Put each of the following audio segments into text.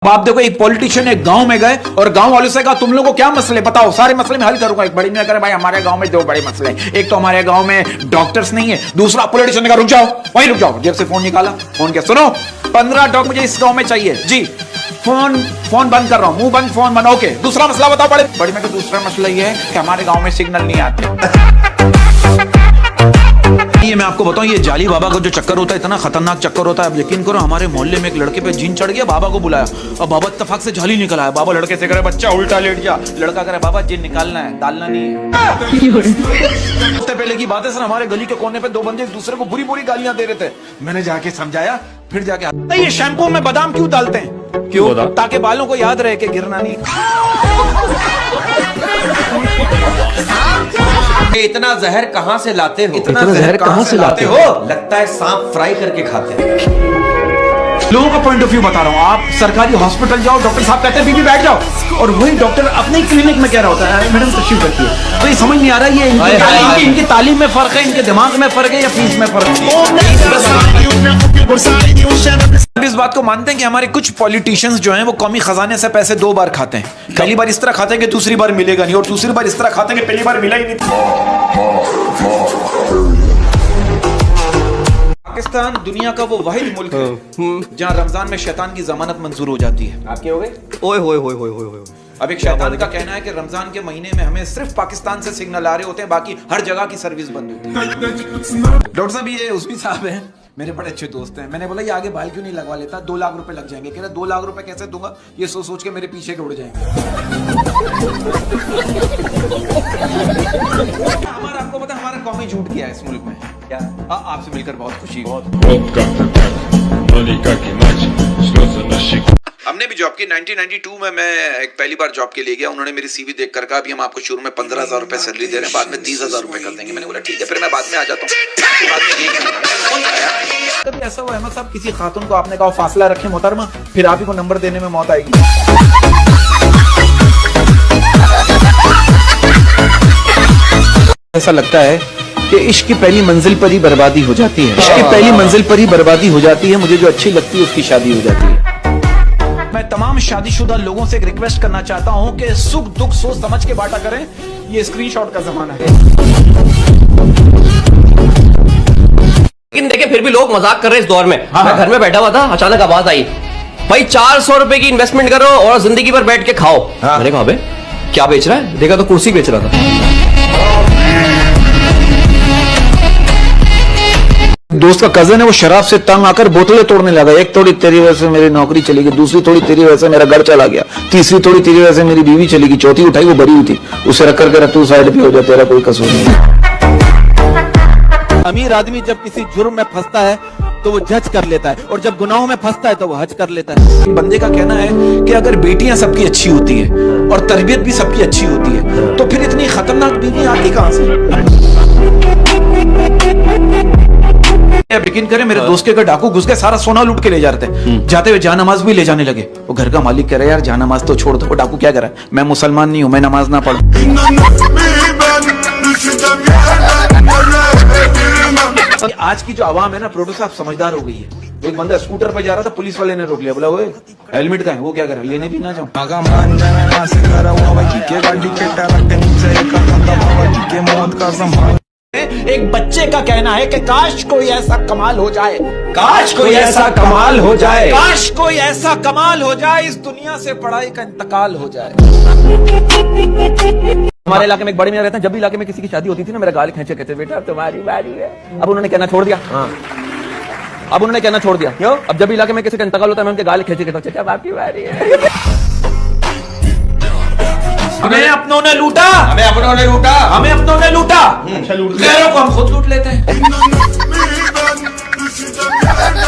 आप देखो, एक पॉलिटिशियन एक गांव में गए और गांव वालों से कहा तुम लोगों को क्या मसले बताओ, सारे मसले में हल करूंगा। एक बड़ी ने कहा भाई हमारे गांव में दो बड़े मसले हैं, एक तो हमारे गांव में डॉक्टर्स नहीं है, दूसरा पॉलिटिशियन ने कहा रुक जाओ, वहीं रुक जाओ। जेब से फोन निकाला, फोन किया, सुनो 15 डॉक्टर मुझे इस गांव में चाहिए जी, फोन बंद कर रहा हूं, मुंह बंद, फोन बंद, ओके। दूसरा मसला बताओ। बड़ी में दूसरा मसला ये है कि हमारे गांव में सिग्नल नहीं आते। ये मैं आपको बताऊं, ये जाली बाबा का जो चक्कर होता है इतना खतरनाक चक्कर होता है। अब यकीन करो, हमारे मोहल्ले में एक लड़के पे जिन चढ़ गया, बाबा को बुलाया और बाबा इत्तेफाक से जाली निकल आया। बाबा लड़के से करे बच्चा उल्टा लेट जा, लड़का करे बाबा जिन निकालना है, डालना नहीं है। उससे पहले की बात है सर, हमारे गली के कोने पे दो बंदे एक दूसरे को बुरी बुरी गालियां दे रहे थे। मैंने जाके समझाया, फिर जाके ये शैम्पू में बादाम क्यों डालते हैं? क्यों? ताकि बालों को याद रहे कि गिरना नहीं। इतना जहर कहाँ से लाते हो? इतना जहर कहाँ से लाते हो? लगता है सांप फ्राई करके खाते हैं। लोगों का पॉइंट ऑफ व्यू बता रहा हूँ। आप सरकारी हॉस्पिटल जाओ, डॉक्टर साहब कहते हैं बीबी बैठ जाओ, और वही डॉक्टर अपने क्लिनिक में कह रहा होता है मैडम तशरीफ रखिए। तो ये समझ नहीं आ रहा ये इनकी तालीम में फर्क है, इनके दिमाग में फर्क है या फीस में फर्क है। इस बात को मानते हैं कि हमारे कुछ पॉलिटिशियंस जो हैं वो कौमी खजाने से पैसे 2 बार खाते हैं। पहली बार इस तरह खाते हैं कि दूसरी बार मिलेगा नहीं, और दूसरी बार इस तरह खाते हैं कि पहली बार मिला ही नहीं। पाकिस्तान दुनिया का वो वाहिद मुल्क है जहाँ रमजान में शैतान की जमानत मंजूर हो जाती है। आपके हो गए? ओए होए होए होए होए होए। अब एक शैतान का कहना है कि रमजान के महीने में हमें सिर्फ पाकिस्तान से सिग्नल आ रहे होते हैं, बाकी हर जगह की सर्विस बंद होती है। डॉक्टर साहब, ये उस्मी साहब हैं, मेरे बड़े अच्छे दोस्त हैं। मैंने बोला ये आगे बाल क्यों नहीं लगवा लेता, 2 लाख रुपए लग जाएंगे। कह रहा 2 लाख रुपए कैसे दूंगा, ये सोच सोच के मेरे पीछे के उड़ जाएंगे। आपको पता है हमारा कौमी झूठ किया है इस मुल्क में क्या? आपसे मिलकर बहुत खुशी हुई। हमने भी जॉब की 1992 में, मैं एक पहली बार जॉब के लिए गया। उन्होंने मेरी सीवी देखकर कहा अभी हम आपको शुरू में 15,000 रुपए सैलरी दे रहे हैं, बाद में 30,000 रुपए कर देंगे। मैंने बोला ठीक है, फिर मैं बाद में आ जाता हूँ। कभी ऐसा हुआ अहमद साहब, किसी खातून को आपने कहा फासला रखें मोहतरमा, फिर आप ही को नंबर देने में मौत आएगी? ऐसा लगता है कि इश्क की पहली मंजिल पर ही बर्बादी हो जाती है। इश्क की पहली मंजिल पर ही बर्बादी हो जाती है। मुझे जो अच्छी लगती है उसकी शादी हो जाती है। मैं तमाम शादीशुदा लोगों से एक रिक्वेस्ट करना चाहता हूं कि सुख दुख सोच समझ के बांटा करें। ये स्क्रीनशॉट का जमाना है। लेकिन देखिए फिर भी लोग मजाक कर रहे हैं इस दौर में। मैं घर में बैठा हुआ था, अचानक आवाज आई भाई 400 रुपए की इन्वेस्टमेंट करो और जिंदगी भर बैठ के खाओ। मैंने कहा क्या बेच रहा है? देखा तो कुर्सी बेच रहा था। दोस्त का कजन है, वो शराब से तंग आकर बोतलें तोड़ने लगा। एक तोड़ी तेरी वजह से मेरी नौकरी चली गई, दूसरी तोड़ी तेरी वजह से मेरा घर चला गया, तीसरी तोड़ी तेरी वजह से मेरी बीवी चली गई, चौथी उठाई वो बरी हुई थी, उसे रख कर तू साइड पे हो जा, तेरा कोई कसूर नहीं। अमीर आदमी जब किसी जुर्म में फंसता है तो वो जज कर लेता है, और जब गुनाहों में फंसता है तो वो हज कर लेता है। बंदे का कहना है कि अगर बेटियां सबकी अच्छी होती है और तरबियत भी सबकी अच्छी होती है तो फिर इतनी खतरनाक बीवी आती कहां से? यकीन करें, मेरे दोस्त के घर डाकू घुस के सारा सोना लूट के ले जा रहे थे। जाते हुए जानमाज भी ले जाने लगे। वो घर का मालिक कह रहा है यार जानमाज तो छोड़ दो। वो डाकू क्या कर रहा है, मैं मुसलमान नहीं हूं, मैं नमाज ना पढ़ूं। आज की जो आवाम है ना, प्रोड्यूसर साहब समझदार हो गई है। एक बंदा स्कूटर पे जा रहा था, पुलिस वाले ने रोक लिया, बोला ओए हेलमेट का है? वो क्या कर रहा है, लेने भी ना जाऊं। एक बच्चे का कहना है कि काश कोई ऐसा कमाल हो जाए, काश कोई ऐसा कमाल हो जाए, काश कोई ऐसा कमाल हो जाए, इस दुनिया से पढ़ाई का इंतकाल हो जाए। हमारे इलाके में एक बड़ी मियां रहते हैं, जब भी इलाके में किसी की शादी होती थी ना, मेरा गाल खींचे कहते बेटा तुम्हारी बारी है। अब उन्होंने कहना छोड़ दिया। अब उन्होंने कहना छोड़ दिया। क्यों? अब जब भी इलाके में किसी का इंतकाल होता है मैं उनके गाल खींचे कहता हूं चाचा आपकी बारी है। हमें अपनों ने लूटा, हमें अपनों ने लूटा, हमें अपनों ने लूटा, गैरों को हम खुद लूट लेते हैं।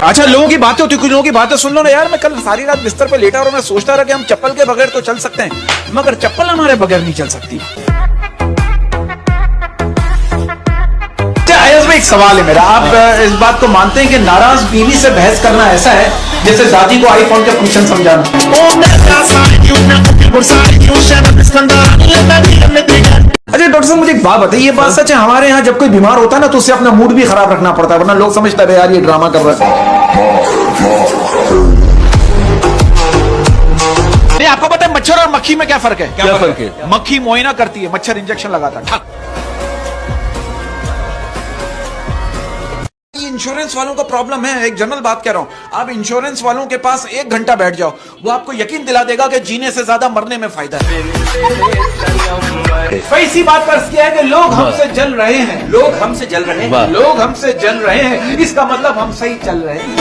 अच्छा, लोगों की बातें होती, कुछ लोगों की बातें सुन लो ना यार। मैं कल सारी रात बिस्तर पे लेटा और मैं सोचता रहा कि हम चप्पल के बगैर तो चल सकते हैं, मगर चप्पल हमारे बगैर नहीं चल सकती। एक सवाल है मेरा, आप इस बात को मानते हैं कि नाराज बीवी से बहस करना ऐसा है जैसे दादी को आईफोन के फंक्शन समझाना? अच्छा डॉक्टर साहब, मुझे एक बात बताइए, ये बात सच है हमारे यहाँ जब कोई बीमार होता है ना तो उससे अपना मूड भी खराब रखना पड़ता है, वरना लोग समझते हैं यार ये ड्रामा कर रहा है। आपको पता है मच्छर और मक्खी में क्या फर्क है? क्या फर्क है? मक्खी मोइना करती है, मच्छर इंजेक्शन लगाता है। ठक। ये इंश्योरेंस वालों का प्रॉब्लम है, एक जनरल बात कह रहा हूं। आप इंश्योरेंस वालों के पास 1 घंटा बैठ जाओ, वो आपको यकीन दिला देगा कि जीने से ज्यादा मरने में फायदा है। भाई इसी बात पर किया है कि लोग हमसे जल रहे हैं, लोग हमसे जल रहे हैं। लोग हमसे जल रहे हैं, इसका मतलब हम सही चल रहे हैं।